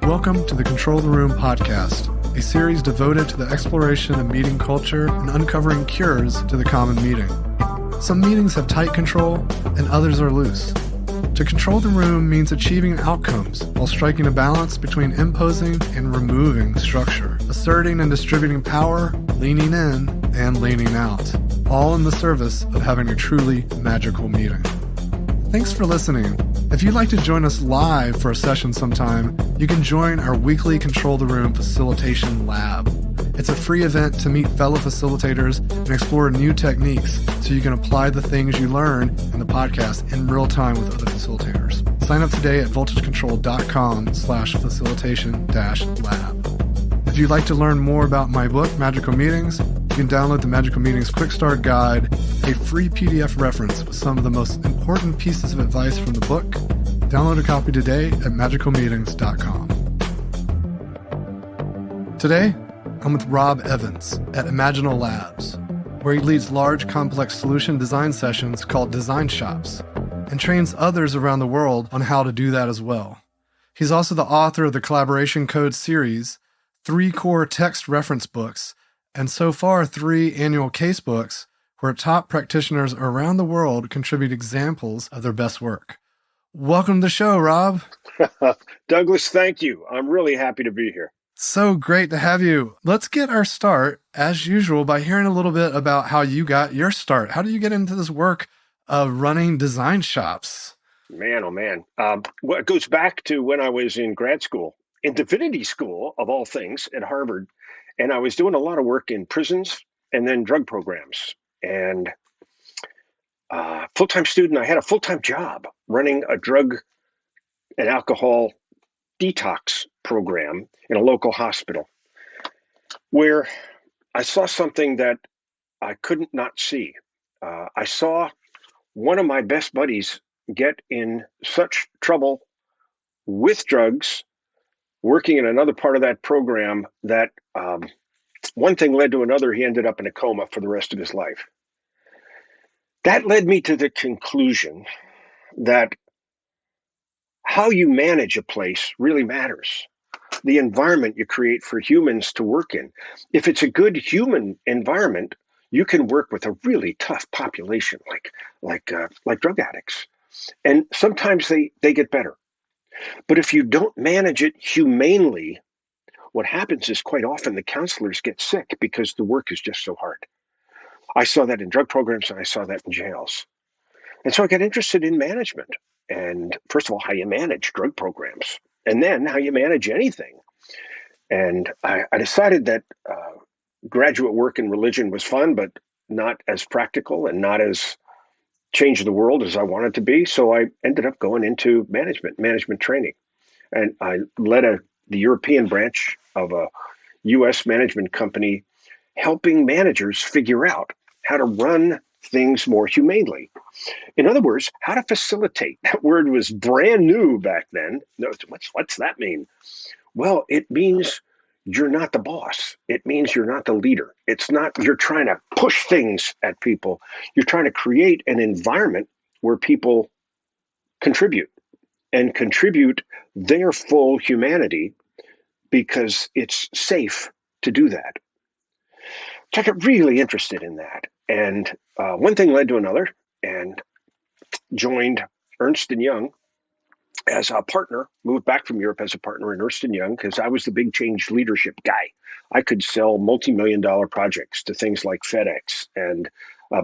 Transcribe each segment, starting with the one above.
Welcome to the Control the Room podcast, a series devoted to the exploration of meeting culture and uncovering cures to the common meeting. Some meetings have tight control and others are loose. To control the room means achieving outcomes while striking a balance between imposing and removing structure, asserting and distributing power, leaning in and leaning out, all in the service of having a truly magical meeting. Thanks for listening. If you'd like to join us live for a session sometime, you can join our weekly Control the Room Facilitation Lab. It's a free event to meet fellow facilitators and explore new techniques so you can apply the things you learn in the podcast in real time with other facilitators. Sign up today at voltagecontrol.com/facilitation-lab. If you'd like to learn more about my book, Magical Meetings, you can download the Magical Meetings Quick Start Guide, a free PDF reference with some of the most important pieces of advice from the book. Download a copy today at magicalmeetings.com. Today, I'm with Rob Evans at Imaginal Labs, where he leads large, complex solution design sessions called design shops and trains others around the world on how to do that as well. He's also the author of the Collaboration Code series, 3 core text reference books, and so far 3 annual case books where top practitioners around the world contribute examples of their best work. Welcome to the show, Rob. Douglas, thank you. I'm really happy to be here. So great to have you. Let's get our start, as usual, by hearing a little bit about how you got your start. How did you get into this work of running design shops? Man, oh man. Well, it goes back to when I was in grad school, in Divinity School, of all things, at Harvard. And I was doing a lot of work in prisons and then drug programs. And full-time student, I had a full-time job running a drug and alcohol detox program in a local hospital where I saw something that I couldn't not see. I saw one of my best buddies get in such trouble with drugs, working in another part of that program, that one thing led to another. He ended up in a coma for the rest of his life. That led me to the conclusion that how you manage a place really matters. The environment you create for humans to work in. If it's a good human environment, you can work with a really tough population like drug addicts. And sometimes they get better. But if you don't manage it humanely, what happens is quite often the counselors get sick because the work is just so hard. I saw that in drug programs and I saw that in jails. And so I got interested in management. And first of all, how you manage drug programs, and then how you manage anything. And I decided that graduate work in religion was fun, but not as practical and not as change the world as I wanted to be. So I ended up going into management training. And I led the European branch of a U.S. management company, helping managers figure out how to run things more humanely. In other words, how to facilitate. That word was brand new back then. No, what's that mean? Well, it means you're not the boss. It means you're not the leader. It's not you're trying to push things at people. You're trying to create an environment where people contribute their full humanity because it's safe to do that. So I got really interested in that. And one thing led to another, and joined Ernst & Young as a partner, moved back from Europe as a partner in Ernst & Young because I was the big change leadership guy. I could sell multi-million-dollar projects to things like FedEx and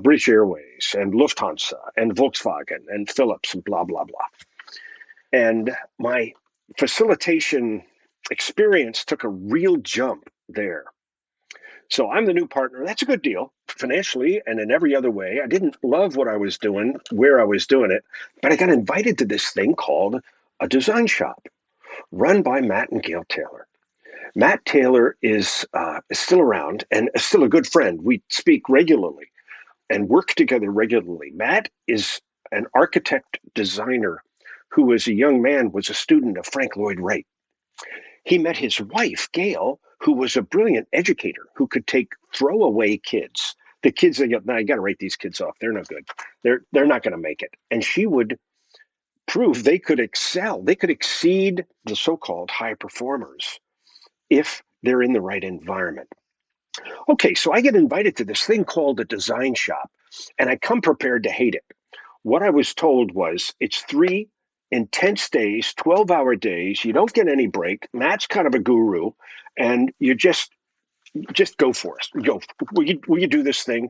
British Airways and Lufthansa and Volkswagen and Philips and blah, blah, blah. And my facilitation experience took a real jump there. So I'm the new partner. That's a good deal financially and in every other way. I didn't love what I was doing, where I was doing it, but I got invited to this thing called a design shop run by Matt and Gail Taylor. Matt Taylor is still around and is still a good friend. We speak regularly and work together regularly. Matt is an architect designer who, as a young man, was a student of Frank Lloyd Wright. He met his wife, Gail, who was a brilliant educator who could take throwaway kids. The kids that, now you got to write these kids off. They're no good. They're not going to make it. And she would prove they could excel. They could exceed the so-called high performers if they're in the right environment. Okay, so I get invited to this thing called a design shop, and I come prepared to hate it. What I was told was it's 3 intense days, 12-hour days. You don't get any break. Matt's kind of a guru, and you just go for it. Go. Will you do this thing?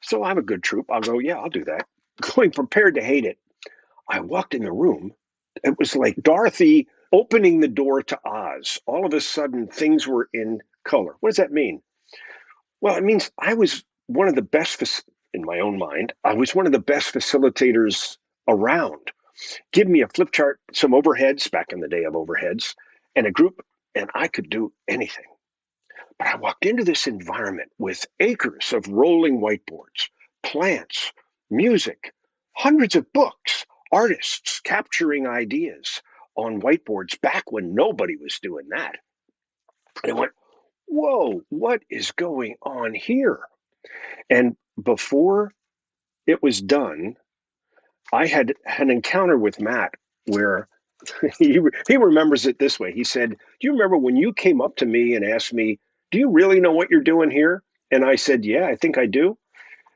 So I'm a good troop. I'll go, yeah, I'll do that. Going prepared to hate it. I walked in the room. It was like Dorothy opening the door to Oz. All of a sudden, things were in color. What does that mean? Well, it means I was one of the best, in my own mind, I was one of the best facilitators around. Give me a flip chart, some overheads, back in the day of overheads, and a group, and I could do anything. But I walked into this environment with acres of rolling whiteboards, plants, music, hundreds of books, artists capturing ideas on whiteboards back when nobody was doing that. And I went, whoa, what is going on here? And before it was done, I had an encounter with Matt where he remembers it this way. He said, do you remember when you came up to me and asked me, do you really know what you're doing here? And I said, yeah, I think I do.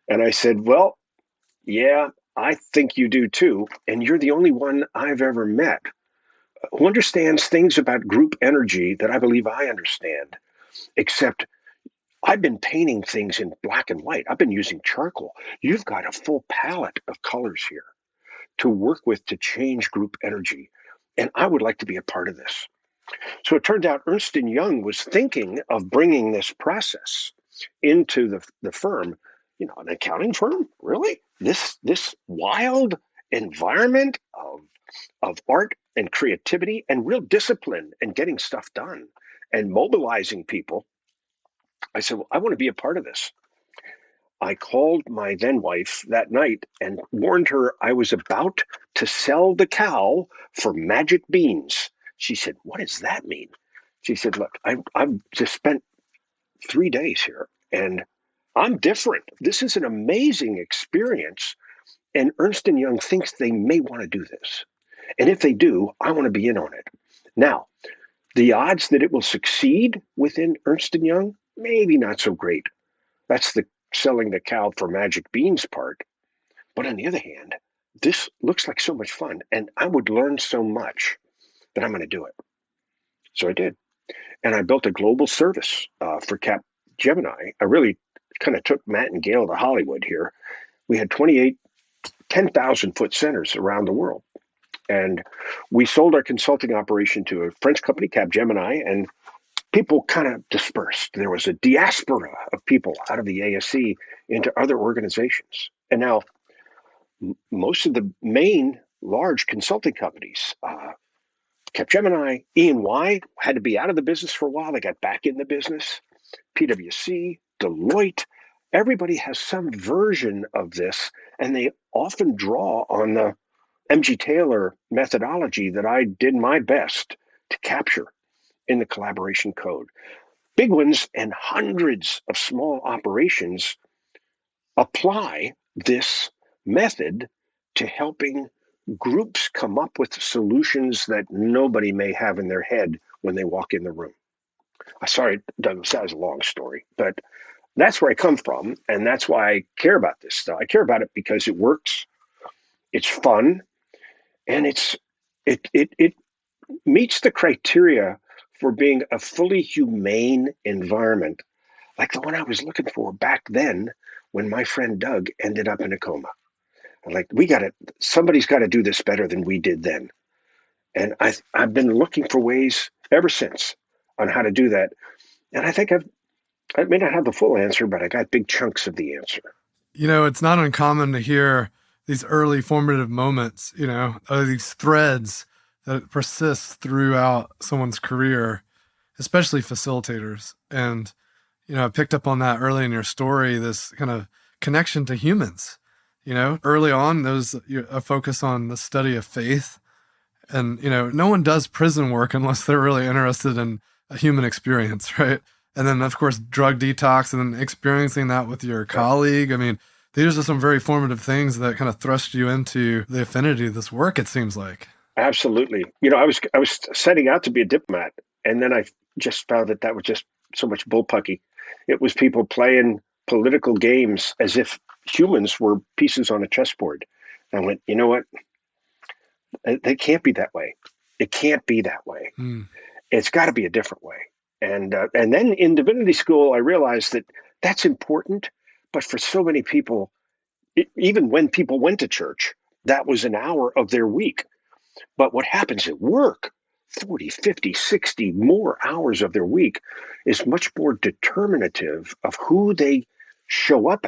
And I said, well, yeah, I think you do too. And you're the only one I've ever met who understands things about group energy that I believe I understand, except I've been painting things in black and white. I've been using charcoal. You've got a full palette of colors here to work with to change group energy. And I would like to be a part of this. So it turned out Ernst & Young was thinking of bringing this process into the firm. You know, an accounting firm? Really? This wild environment of art and creativity and real discipline and getting stuff done and mobilizing people. I said, well, I want to be a part of this. I called my then wife that night and warned her I was about to sell the cow for magic beans. She said, what does that mean? She said, look, I've just spent 3 days here and I'm different. This is an amazing experience. And Ernst & Young thinks they may want to do this. And if they do, I want to be in on it. Now, the odds that it will succeed within Ernst & Young, maybe not so great. That's the selling the cow for magic beans part. But on the other hand, this looks like so much fun. And I would learn so much that I'm going to do it. So I did. And I built a global service for Capgemini. I really kind of took Matt and Gail to Hollywood here. We had 28 10,000-foot centers around the world. And we sold our consulting operation to a French company, Capgemini, and people kind of dispersed. There was a diaspora of people out of the ASC into other organizations. And now most of the main large consulting companies, Capgemini, E&Y had to be out of the business for a while. They got back in the business. PwC, Deloitte, everybody has some version of this, and they often draw on the MG Taylor methodology that I did my best to capture in the collaboration code. Big ones and hundreds of small operations apply this method to helping groups come up with solutions that nobody may have in their head when they walk in the room. Sorry, Douglas, that was a long story, but that's where I come from, and that's why I care about this stuff. I care about it because it works, it's fun, and it meets the criteria for being a fully humane environment, like the one I was looking for back then when my friend Doug ended up in a coma. I'm like, somebody's got to do this better than we did then. And I've been looking for ways ever since on how to do that. And I think I may not have the full answer, but I got big chunks of the answer. You know, it's not uncommon to hear these early formative moments, these threads that persist throughout someone's career, especially facilitators. And, I picked up on that early in your story, this kind of connection to humans. Early on, there's a focus on the study of faith. And, no one does prison work unless they're really interested in a human experience, right? And then, of course, drug detox and then experiencing that with your colleague. I mean, These are some very formative things that kind of thrust you into the affinity of this work, it seems like. Absolutely. You know, I was setting out to be a diplomat, and then I just found that was just so much bullpucky. It was people playing political games as if humans were pieces on a chessboard. I went, you know what? They can't be that way. It can't be that way. Mm. It's got to be a different way. And then in divinity school, I realized that that's important, but for so many people, even when people went to church, that was an hour of their week. But what happens at work, 40, 50, 60 more hours of their week, is much more determinative of who they show up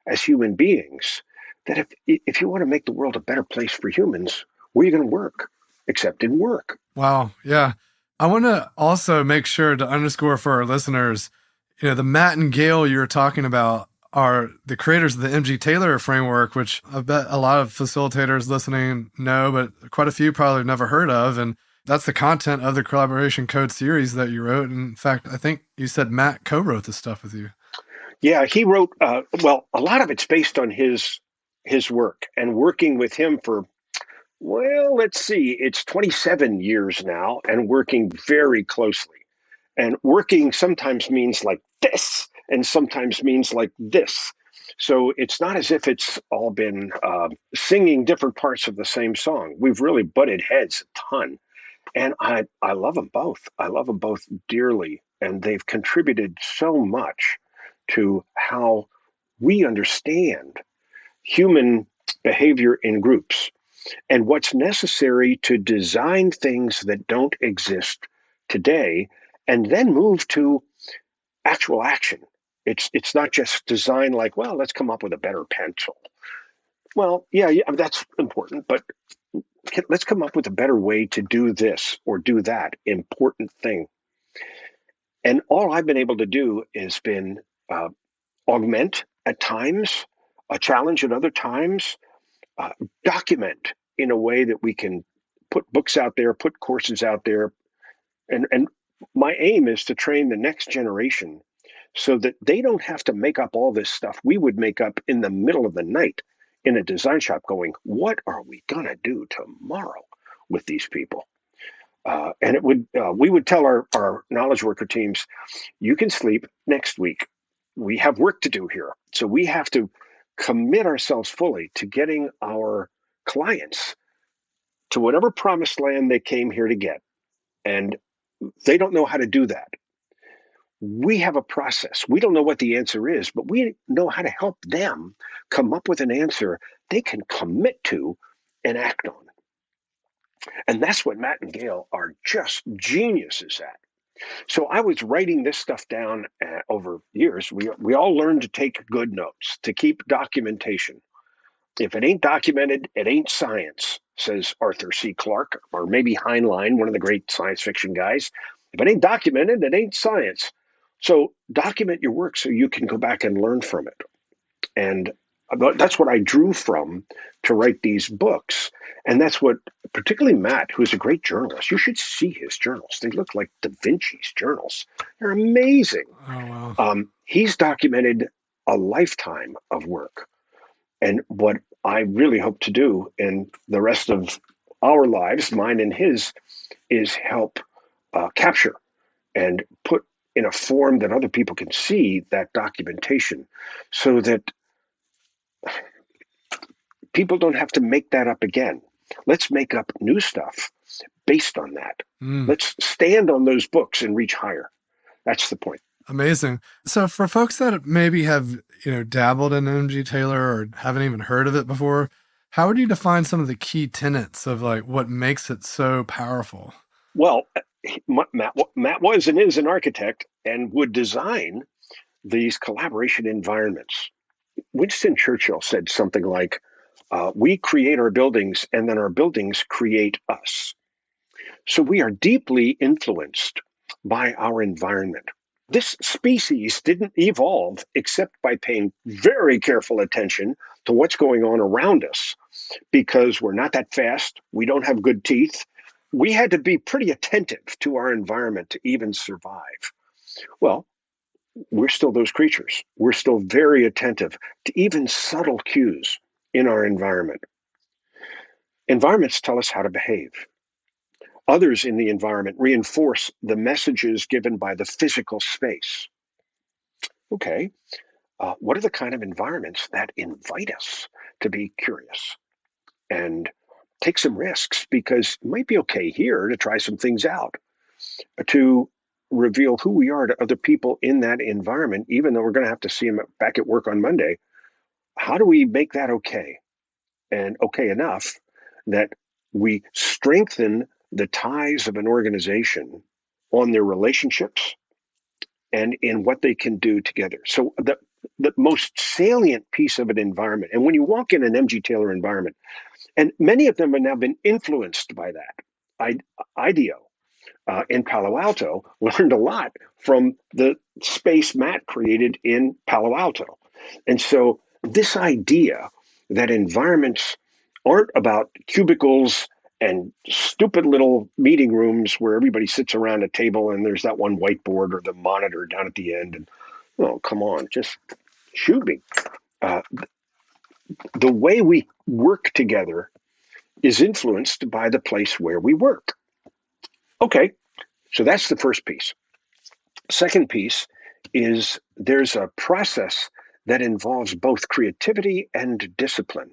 as human beings. That if you want to make the world a better place for humans, where are you going to work? Except in work. Wow. Yeah. I want to also make sure to underscore for our listeners, the Matt and Gail you were talking about are the creators of the MG Taylor framework, which I bet a lot of facilitators listening know, but quite a few probably have never heard of. And that's the content of the collaboration code series that you wrote. In fact, I think you said Matt co-wrote this stuff with you. Yeah, he wrote, well, a lot of it's based on his work and working with him for, well, let's see, it's 27 years now and working very closely. And working sometimes means like this and sometimes means like this. So it's not as if it's all been singing different parts of the same song. We've really butted heads a ton. And I love them both. I love them both dearly. And they've contributed so much to how we understand human behavior in groups and what's necessary to design things that don't exist today and then move to actual action. It's not just design like, well, let's come up with a better pencil. Well, yeah, that's important, but let's come up with a better way to do this or do that important thing. And all I've been able to do has been augment at times, a challenge at other times, document in a way that we can put books out there, put courses out there. And my aim is to train the next generation so that they don't have to make up all this stuff we would make up in the middle of the night in a design shop going, what are we going to do tomorrow with these people? And we would tell our knowledge worker teams, you can sleep next week. We have work to do here. So we have to commit ourselves fully to getting our clients to whatever promised land they came here to get. And they don't know how to do that. We have a process. We don't know what the answer is, but we know how to help them come up with an answer they can commit to and act on. And that's what Matt and Gail are just geniuses at. So I was writing this stuff down over years. We all learned to take good notes, to keep documentation. If it ain't documented, it ain't science, says Arthur C. Clarke, or maybe Heinlein, one of the great science fiction guys. If it ain't documented, it ain't science. So document your work so you can go back and learn from it. And that's what I drew from to write these books. And that's what, particularly Matt, who's a great journalist, you should see his journals. They look like Da Vinci's journals. They're amazing. Oh, wow. He's documented a lifetime of work. And what I really hope to do in the rest of our lives, mine and his, is help capture and put in a form that other people can see that documentation so that people don't have to make that up again. Let's make up new stuff based on that. Let's stand on those books and reach higher. That's the point. Amazing. So for folks that maybe have, dabbled in MG Taylor or haven't even heard of it before, how would you define some of the key tenets of like what makes it so powerful? Well, Matt was and is an architect and would design these collaboration environments. Winston Churchill said something like, we create our buildings and then our buildings create us. So we are deeply influenced by our environment. This species didn't evolve except by paying very careful attention to what's going on around us because we're not that fast. We don't have good teeth. We had to be pretty attentive to our environment to even survive. Well, we're still those creatures. We're still very attentive to even subtle cues in our environment. Environments tell us how to behave. Others in the environment reinforce the messages given by the physical space. Okay, what are the kind of environments that invite us to be curious and take some risks? Because it might be okay here to try some things out, to reveal who we are to other people in that environment, even though we're going to have to see them back at work on Monday. How do we make that okay? And okay enough that we strengthen the ties of an organization on their relationships and in what they can do together. So the most salient piece of an environment, and when you walk in an MG Taylor environment, and many of them have now been influenced by that. IDEO in Palo Alto learned a lot from the space Matt created in Palo Alto. And so this idea that environments aren't about cubicles and stupid little meeting rooms where everybody sits around a table and there's that one whiteboard or the monitor down at the end. And, oh, come on, just shoot me. Uh, the way we work together is influenced by the place where we work. Okay, so that's the first piece. Second piece is there's a process that involves both creativity and discipline.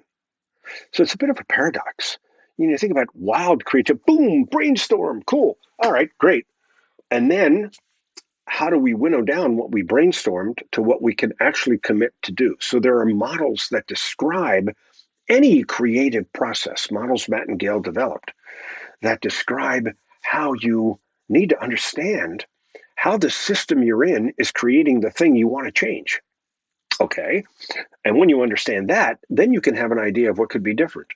So it's a bit of a paradox. You think about wild creativity, boom, brainstorm, cool. All right, great. And then how do we winnow down what we brainstormed to what we can actually commit to do? So there are models that describe any creative process, models Matt and Gail developed, that describe how you need to understand how the system you're in is creating the thing you want to change. Okay. And when you understand that, then you can have an idea of what could be different.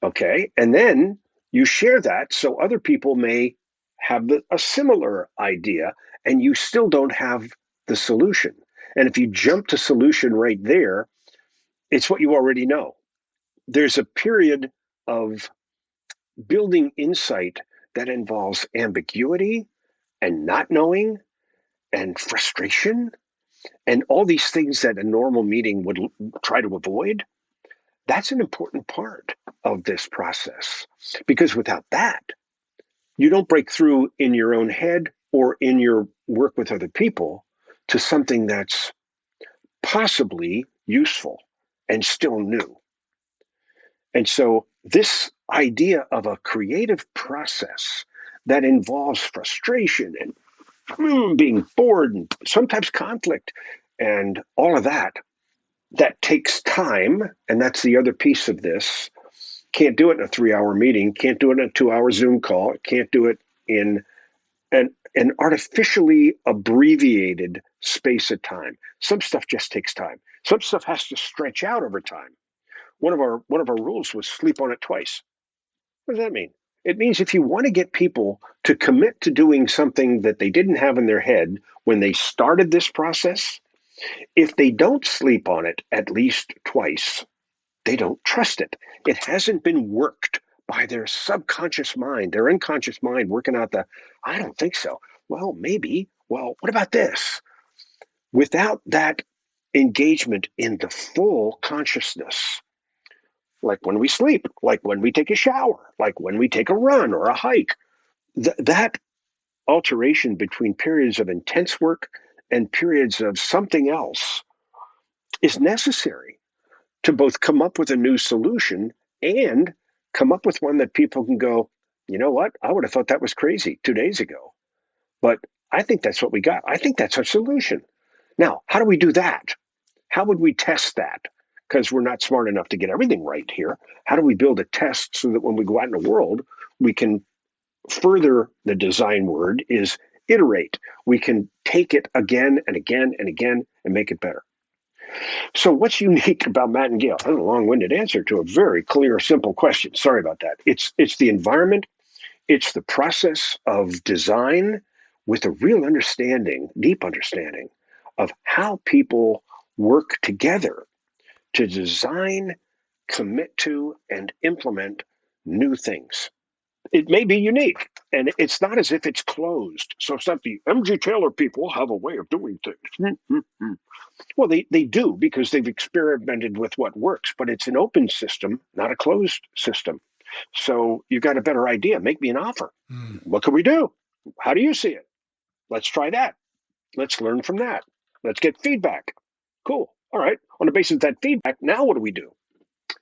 Okay. And then you share that so other people may have a similar idea and you still don't have the solution. And if you jump to solution right there, it's what you already know. There's a period of building insight that involves ambiguity and not knowing and frustration and all these things that a normal meeting would try to avoid. That's an important part of this process, because without that, you don't break through in your own head or in your work with other people to something that's possibly useful and still new. And so this idea of a creative process that involves frustration and being bored and sometimes conflict and all of that, that takes time. And that's the other piece of this. Can't do it in a 3-hour meeting, can't do it in a 2-hour Zoom call, can't do it in an artificially abbreviated space of time. Some stuff just takes time. Some stuff has to stretch out over time. One of our rules was sleep on it twice. What does that mean? It means if you want to get people to commit to doing something that they didn't have in their head when they started this process, if they don't sleep on it at least twice, they don't trust it. It hasn't been worked by their subconscious mind, their unconscious mind working out I don't think so. Well, maybe. Well, what about this? Without that engagement in the full consciousness, like when we sleep, like when we take a shower, like when we take a run or a hike, that alteration between periods of intense work and periods of something else is necessary to both come up with a new solution and come up with one that people can go, you know what? I would have thought that was crazy 2 days ago, but I think that's what we got. I think that's our solution. Now, how do we do that? How would we test that? Because we're not smart enough to get everything right here. How do we build a test so that when we go out in the world, we can further, the design word is iterate. We can take it again and again and again and make it better. So what's unique about Matt and Gail? That's a long-winded answer to a very clear, simple question. Sorry about that. It's the environment. It's the process of design with a real understanding, deep understanding of how people work together to design, commit to, and implement new things. It may be unique, And it's not as if it's closed. So it's not the MG Taylor people have a way of doing things. Well, they do because they've experimented with what works, but it's an open system, not a closed system. So you've got a better idea. Make me an offer. What can we do? How do you see it? Let's try that. Let's learn from that. Let's get feedback. Cool. All right. On the basis of that feedback, now what do we do?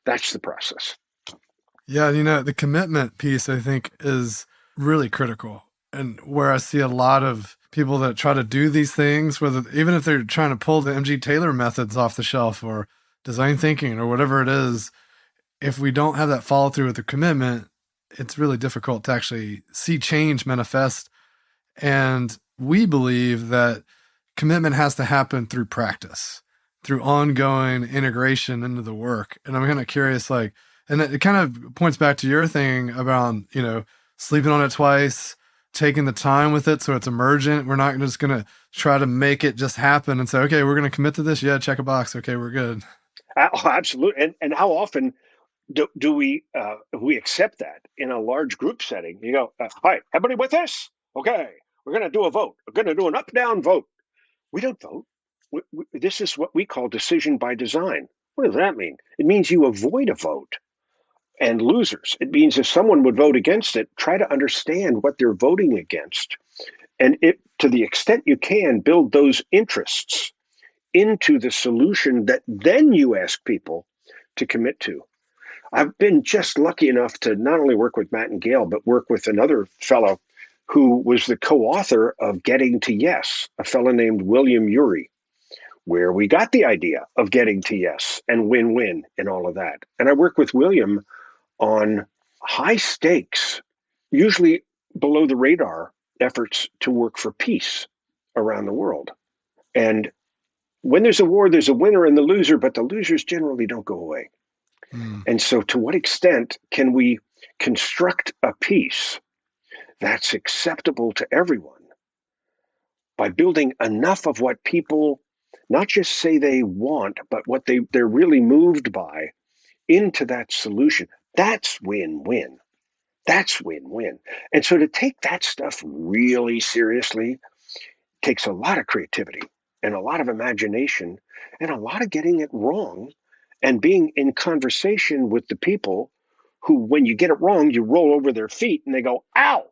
That's the process. Yeah, the commitment piece, I think, is really critical. And where I see a lot of people that try to do these things, even if they're trying to pull the MG Taylor methods off the shelf or design thinking or whatever it is, if we don't have that follow through with the commitment, it's really difficult to actually see change manifest. And we believe that commitment has to happen through practice, through ongoing integration into the work. And I'm kind of curious, and it kind of points back to your thing about, sleeping on it twice, taking the time with it so it's emergent. We're not just going to try to make it just happen and say, okay, we're going to commit to this. Yeah, check a box. Okay, we're good. Oh, absolutely. And how often do we accept that in a large group setting? You go, hi, everybody with us? Okay, we're going to do a vote. We're going to do an up-down vote. We don't vote. This is what we call decision by design. What does that mean? It means you avoid a vote and losers. It means if someone would vote against it, try to understand what they're voting against. And to the extent you can, build those interests into the solution that then you ask people to commit to. I've been just lucky enough to not only work with Matt and Gail, but work with another fellow who was the co-author of Getting to Yes, a fellow named William Ury, where we got the idea of getting to yes and win-win and all of that. And I work with William on high stakes, usually below the radar efforts to work for peace around the world. And when there's a war, there's a winner and the loser, but the losers generally don't go away. And so to what extent can we construct a peace that's acceptable to everyone by building enough of what people not just say they want, but what they're really moved by into that solution? That's win-win. That's win-win. And so to take that stuff really seriously takes a lot of creativity and a lot of imagination and a lot of getting it wrong and being in conversation with the people who, when you get it wrong, you roll over their feet and they go, ow.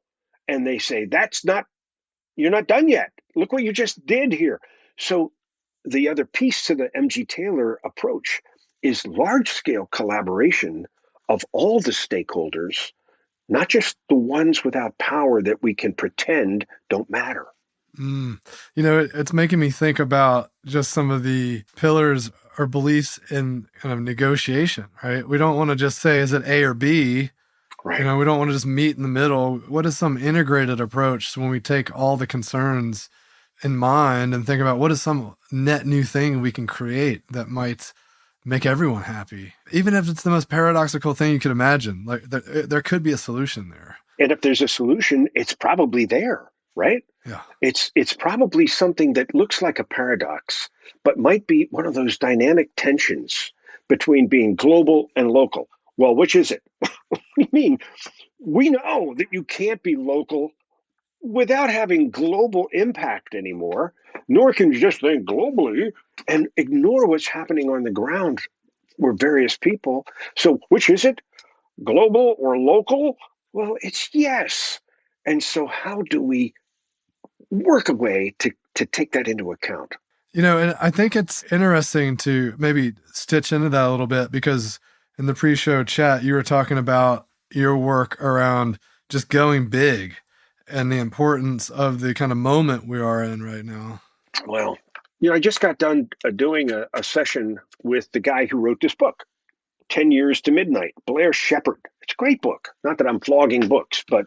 And they say, you're not done yet. Look what you just did here. So the other piece to the MG Taylor approach is large-scale collaboration of all the stakeholders, not just the ones without power that we can pretend don't matter. It's making me think about just some of the pillars or beliefs in kind of negotiation, right? We don't want to just say, is it A or B? Right. We don't want to just meet in the middle. What is some integrated approach when we take all the concerns in mind and think about what is some net new thing we can create that might make everyone happy, even if it's the most paradoxical thing you could imagine? Like there could be a solution there. And if there's a solution, it's probably there, right? Yeah. It's probably something that looks like a paradox, but might be one of those dynamic tensions between being global and local. Well, which is it? What do you mean? We know that you can't be local without having global impact anymore, nor can you just think globally and ignore what's happening on the ground for various people. So which is it? Global or local? Well, it's yes. And so how do we work a way to take that into account? And I think it's interesting to maybe stitch into that a little bit, because in the pre-show chat, you were talking about your work around just going big and the importance of the kind of moment we are in right now. Well, I just got done doing a session with the guy who wrote this book, 10 Years to Midnight, Blair Shepard. It's a great book. Not that I'm flogging books, but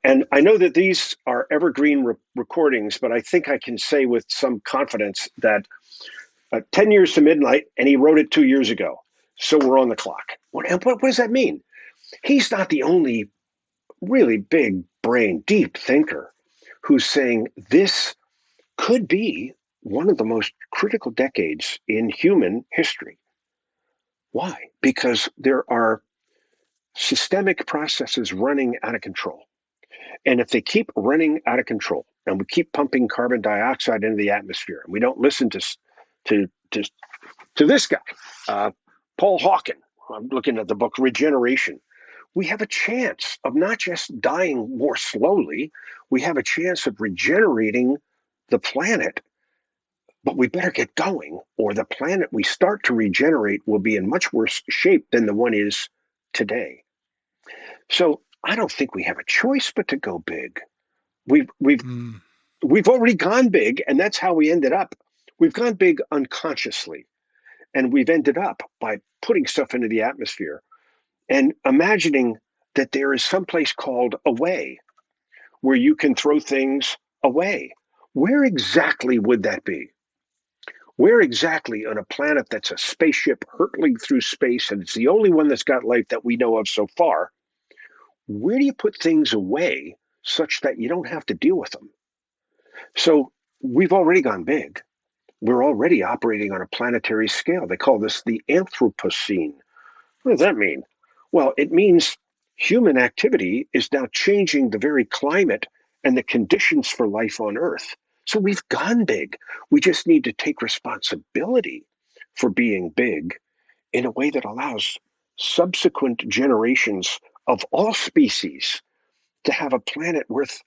and I know that these are evergreen recordings, but I think I can say with some confidence that 10 Years to Midnight, and he wrote it 2 years ago. So we're on the clock. What does that mean? He's not the only really big brain, deep thinker who's saying this could be one of the most critical decades in human history. Why? Because there are systemic processes running out of control. And if they keep running out of control and we keep pumping carbon dioxide into the atmosphere and we don't listen to this guy, Paul Hawken, I'm looking at the book Regeneration, we have a chance of not just dying more slowly, we have a chance of regenerating the planet, but we better get going, or the planet we start to regenerate will be in much worse shape than the one is today. So I don't think we have a choice but to go big. We've already gone big, and that's how we ended up. We've gone big unconsciously, and we've ended up by putting stuff into the atmosphere and imagining that there is some place called away where you can throw things away. Where exactly would that be? Where exactly on a planet that's a spaceship hurtling through space, and it's the only one that's got life that we know of so far, where do you put things away such that you don't have to deal with them? So we've already gone big. We're already operating on a planetary scale. They call this the Anthropocene. What does that mean? Well, it means human activity is now changing the very climate and the conditions for life on Earth. So we've gone big. We just need to take responsibility for being big in a way that allows subsequent generations of all species to have a planet worth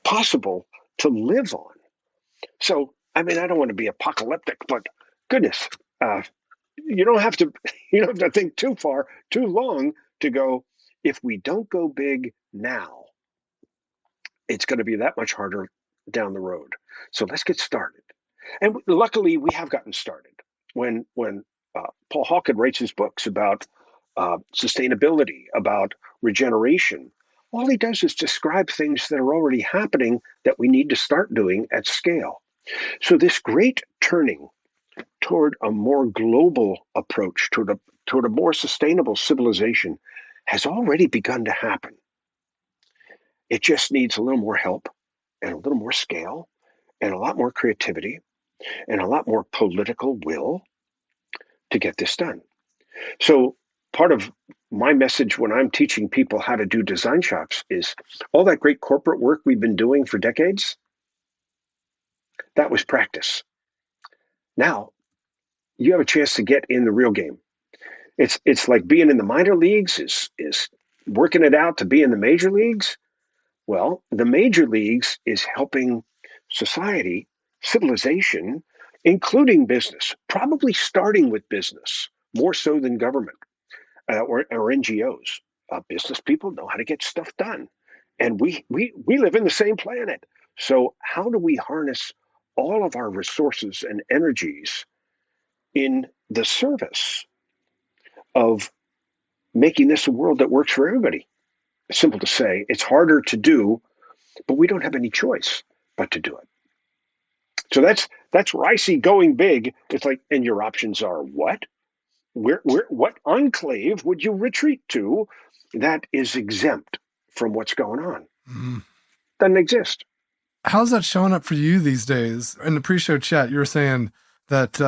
possible to live on. So, I mean, I don't want to be apocalyptic, but goodness, uh, you don't have to you don't have to think too far, too long to go. If we don't go big now, it's going to be that much harder down the road. So let's get started. And luckily, we have gotten started. When Paul Hawken writes his books about sustainability, about regeneration, all he does is describe things that are already happening that we need to start doing at scale. So this great turning toward a more global approach, toward a more sustainable civilization, has already begun to happen. It just needs a little more help and a little more scale and a lot more creativity and a lot more political will to get this done. So part of my message when I'm teaching people how to do design shops is all that great corporate work we've been doing for decades, that was practice. Now you have a chance to get in the real game. It's like being in the minor leagues is working it out to be in the major leagues. Well, the major leagues is helping society, civilization, including business, probably starting with business more so than government or NGOs. Business people know how to get stuff done, and we live in the same planet. So how do we harness all of our resources and energies in the service of making this a world that works for everybody? It's simple to say. It's harder to do, but we don't have any choice but to do it. So that's where I see going big. It's like, and your options are what? What enclave would you retreat to that is exempt from what's going on? Doesn't exist. How's that showing up for you these days? In the pre-show chat, you were saying that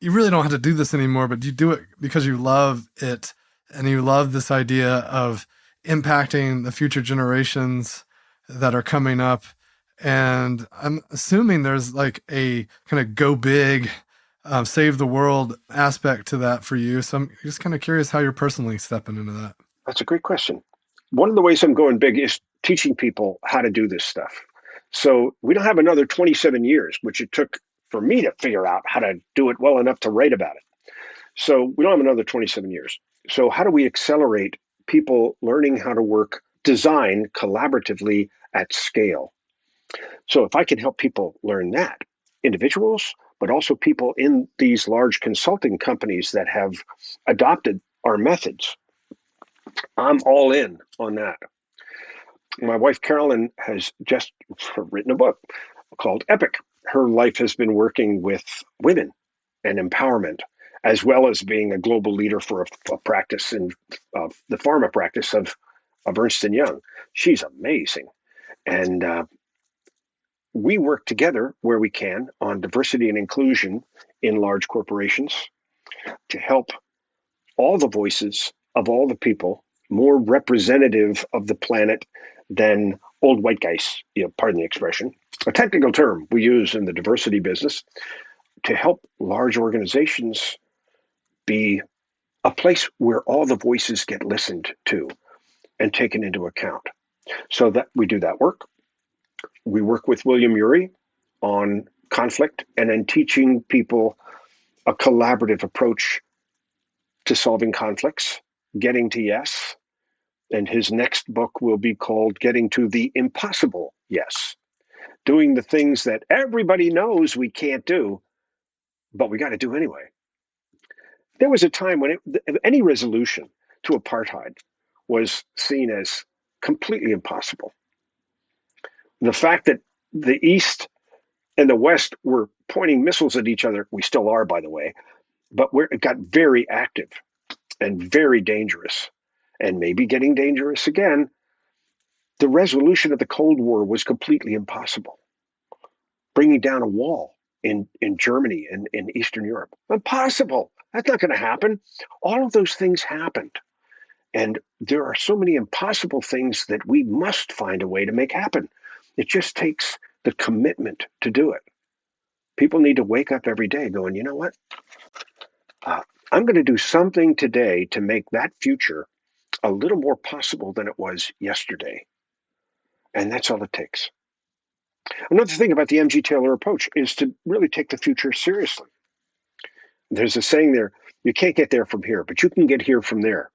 you really don't have to do this anymore, but you do it because you love it and you love this idea of impacting the future generations that are coming up. And I'm assuming there's like a kind of go big, save the world aspect to that for you. So I'm just kind of curious how you're personally stepping into that. That's a great question. One of the ways I'm going big is teaching people how to do this stuff. So we don't have another 27 years, which it took for me to figure out how to do it well enough to write about it. So we don't have another 27 years. So how do we accelerate people learning how to work design collaboratively at scale? So if I can help people learn that, individuals, but also people in these large consulting companies that have adopted our methods, I'm all in on that. My wife, Carolyn, has just written a book called Epic. Her life has been working with women and empowerment, as well as being a global leader for a practice in the pharma practice of Ernst & Young. She's amazing. And we work together where we can on diversity and inclusion in large corporations to help all the voices of all the people more representative of the planet than old white guys, pardon the expression, a technical term we use in the diversity business to help large organizations be a place where all the voices get listened to and taken into account. So that we do that work. We work with William Ury on conflict and then teaching people a collaborative approach to solving conflicts, getting to yes. And his next book will be called Getting to the Impossible Yes, doing the things that everybody knows we can't do, but we got to do anyway. There was a time when any resolution to apartheid was seen as completely impossible. The fact that the East and the West were pointing missiles at each other, we still are, by the way, but it got very active and very dangerous, and maybe getting dangerous again. The resolution of the Cold War was completely impossible. Bringing down a wall in Germany and in Eastern Europe, impossible. That's not going to happen. All of those things happened. And there are so many impossible things that we must find a way to make happen. It just takes the commitment to do it. People need to wake up every day going, you know what? I'm going to do something today to make that future a little more possible than it was yesterday. And that's all it takes. Another thing about the MG Taylor approach is to really take the future seriously. There's a saying there, you can't get there from here, but you can get here from there.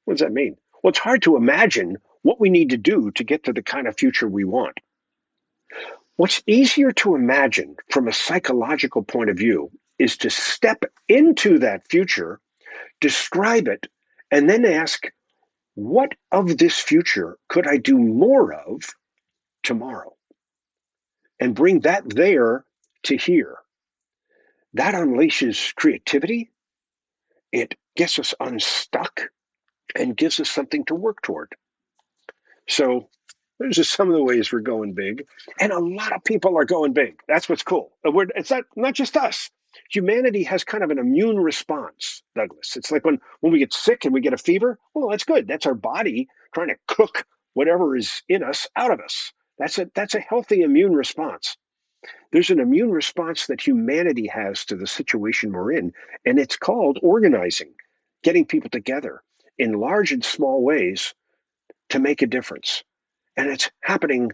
What does that mean? Well, it's hard to imagine what we need to do to get to the kind of future we want. What's easier to imagine from a psychological point of view is to step into that future, describe it, and then ask, what of this future could I do more of tomorrow? And bring that there to here. That unleashes creativity. It gets us unstuck and gives us something to work toward. So those are some of the ways we're going big. And a lot of people are going big. That's what's cool. It's not just us. Humanity has kind of an immune response, Douglas. It's like when we get sick and we get a fever. Well, that's good. That's our body trying to cook whatever is in us out of us. That's a healthy immune response. There's an immune response that humanity has to the situation we're in, and it's called organizing, getting people together in large and small ways to make a difference. And it's happening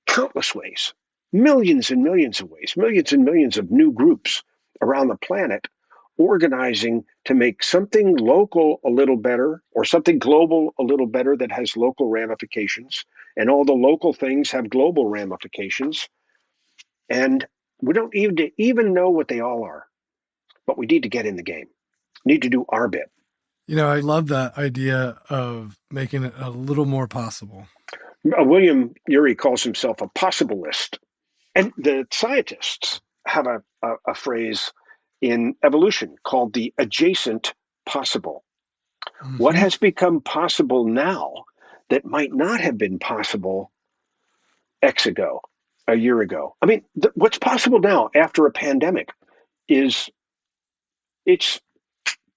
countless ways, millions and millions of ways, millions and millions of new groups around the planet organizing to make something local a little better or something global a little better that has local ramifications. And all the local things have global ramifications. And we don't even know what they all are, but we need to get in the game, need to do our bit. I love that idea of making it a little more possible. William Ury calls himself a possibilist. And the scientists have a phrase in evolution called the adjacent possible. Mm-hmm. What has become possible now that might not have been possible X ago, a year ago? I mean, what's possible now after a pandemic it's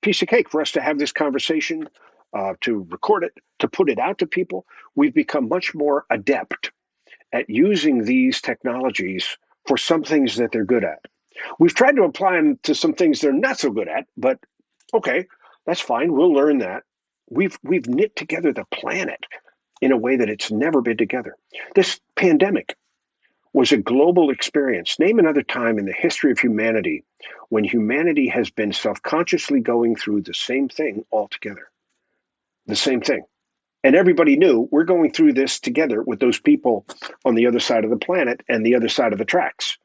piece of cake for us to have this conversation, to record it, to put it out to people. We've become much more adept at using these technologies for some things that they're good at. We've tried to apply them to some things they're not so good at, but okay, that's fine. We'll learn that. We've knit together the planet in a way that it's never been together. This pandemic was a global experience. Name another time in the history of humanity when humanity has been self-consciously going through the same thing all together. The same thing. And everybody knew we're going through this together with those people on the other side of the planet and the other side of the tracks.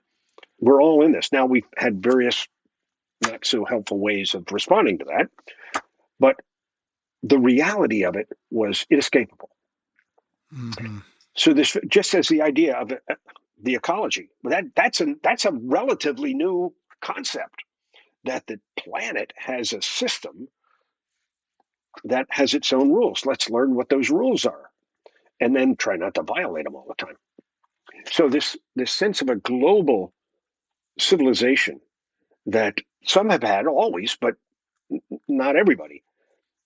We're all in this. Now, we've had various not so helpful ways of responding to that, but the reality of it was inescapable. Mm-hmm. So this just as the idea of the ecology, that's a relatively new concept, that the planet has a system that has its own rules. Let's learn what those rules are and then try not to violate them all the time. So this sense of a global civilization that some have had always, but not everybody.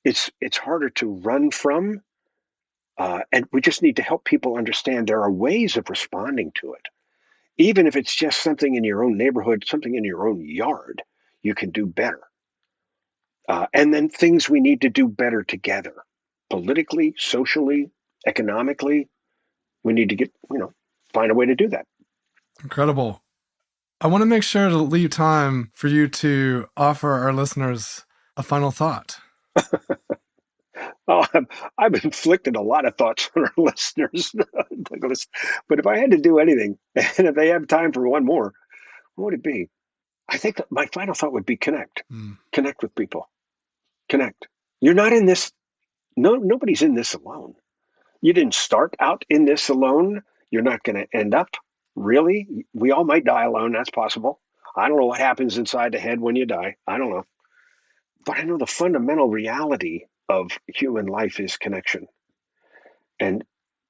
It's harder to run from And we just need to help people understand there are ways of responding to it. Even if it's just something in your own neighborhood, something in your own yard, you can do better. And then things we need to do better together, politically, socially, economically. We need to find a way to do that. Incredible. I want to make sure to leave time for you to offer our listeners a final thought. Oh, I've inflicted a lot of thoughts on our listeners, Douglas. But if I had to do anything, and if they have time for one more, what would it be? I think that my final thought would be connect. Connect with people. Connect. You're not in this. Nobody's in this alone. You didn't start out in this alone. You're not going to end up. Really? We all might die alone. That's possible. I don't know what happens inside the head when you die. I don't know. But I know the fundamental reality of human life is connection. And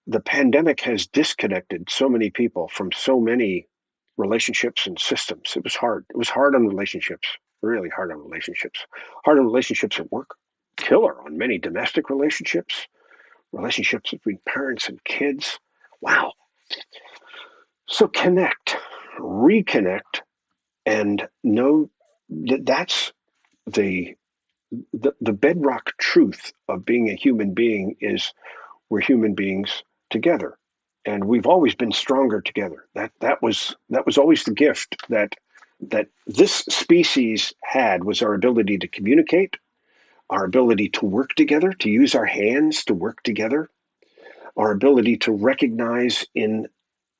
the pandemic has disconnected so many people from so many relationships and systems. It was hard. It was hard on relationships, really hard on relationships. Hard on relationships at work, killer on many domestic relationships, relationships between parents and kids. Wow. So connect, reconnect, and know that that's the bedrock truth of being a human being is we're human beings together, and we've always been stronger together. That was always the gift that this species had, was our ability to communicate, our ability to work together, to use our hands to work together, our ability to recognize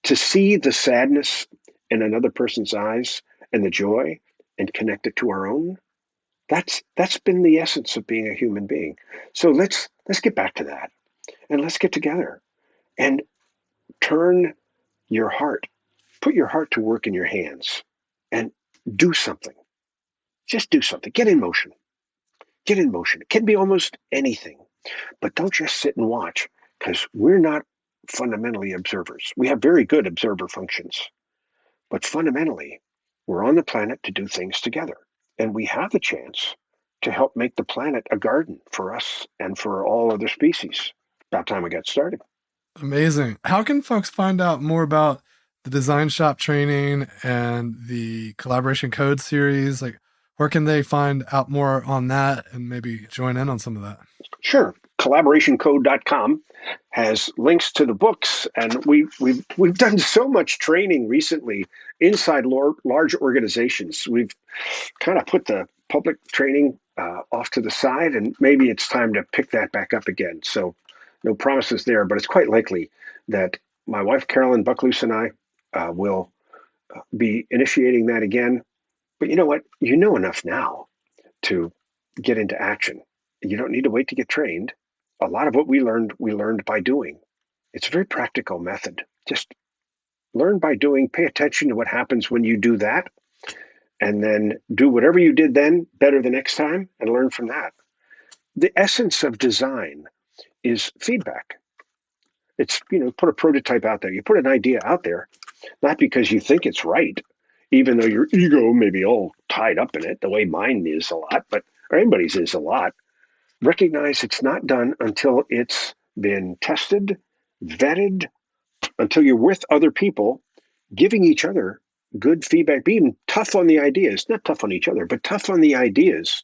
to see the sadness in another person's eyes and the joy and connect it to our own. That's been the essence of being a human being. So let's get back to that, and let's get together and turn your heart, put your heart to work in your hands, and do something. Just do something. Get in motion. Get in motion. It can be almost anything, but don't just sit and watch, because we're not fundamentally observers. We have very good observer functions, but fundamentally, we're on the planet to do things together. And we have the chance to help make the planet a garden for us and for all other species. About time we got started. Amazing. How can folks find out more about the Design Shop training and the Collaboration Code series? Like, where can they find out more on that and maybe join in on some of that? Sure. Collaborationcode.com has links to the books, and we've done so much training recently inside large organizations. We've kind of put the public training off to the side, and maybe it's time to pick that back up again. So no promises there, but it's quite likely that my wife Carolyn Buckloose and I will be initiating that again. But you know what? You know enough now to get into action. You don't need to wait to get trained. A lot of what we learned by doing. It's a very practical method. Just learn by doing, pay attention to what happens when you do that, and then do whatever you did then better the next time and learn from that. The essence of design is feedback. It's, put a prototype out there. You put an idea out there, not because you think it's right, even though your ego may be all tied up in it, the way mine is a lot, or anybody's is a lot. Recognize it's not done until it's been tested, vetted, until you're with other people, giving each other good feedback, being tough on the ideas, not tough on each other, but tough on the ideas.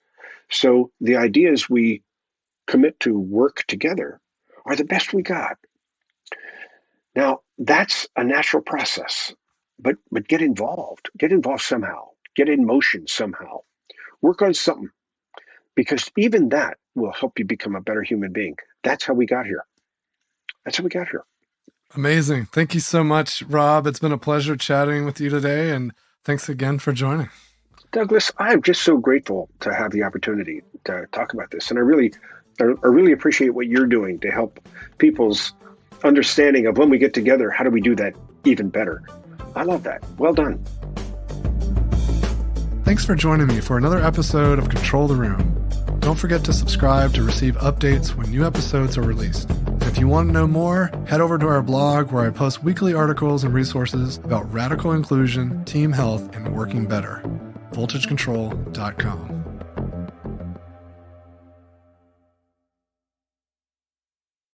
So the ideas we commit to work together are the best we got. Now, that's a natural process, but get involved. Get involved somehow. Get in motion somehow. Work on something, because even that will help you become a better human being. That's how we got here. Amazing. Thank you so much, Rob. It's been a pleasure chatting with you today, and thanks again for joining. Douglas, I'm just so grateful to have the opportunity to talk about this, and I really appreciate what you're doing to help people's understanding of when we get together, how do we do that even better? I love that. Well done. Thanks for joining me for another episode of Control the Room. Don't forget to subscribe to receive updates when new episodes are released. And if you want to know more, head over to our blog where I post weekly articles and resources about radical inclusion, team health, and working better. VoltageControl.com.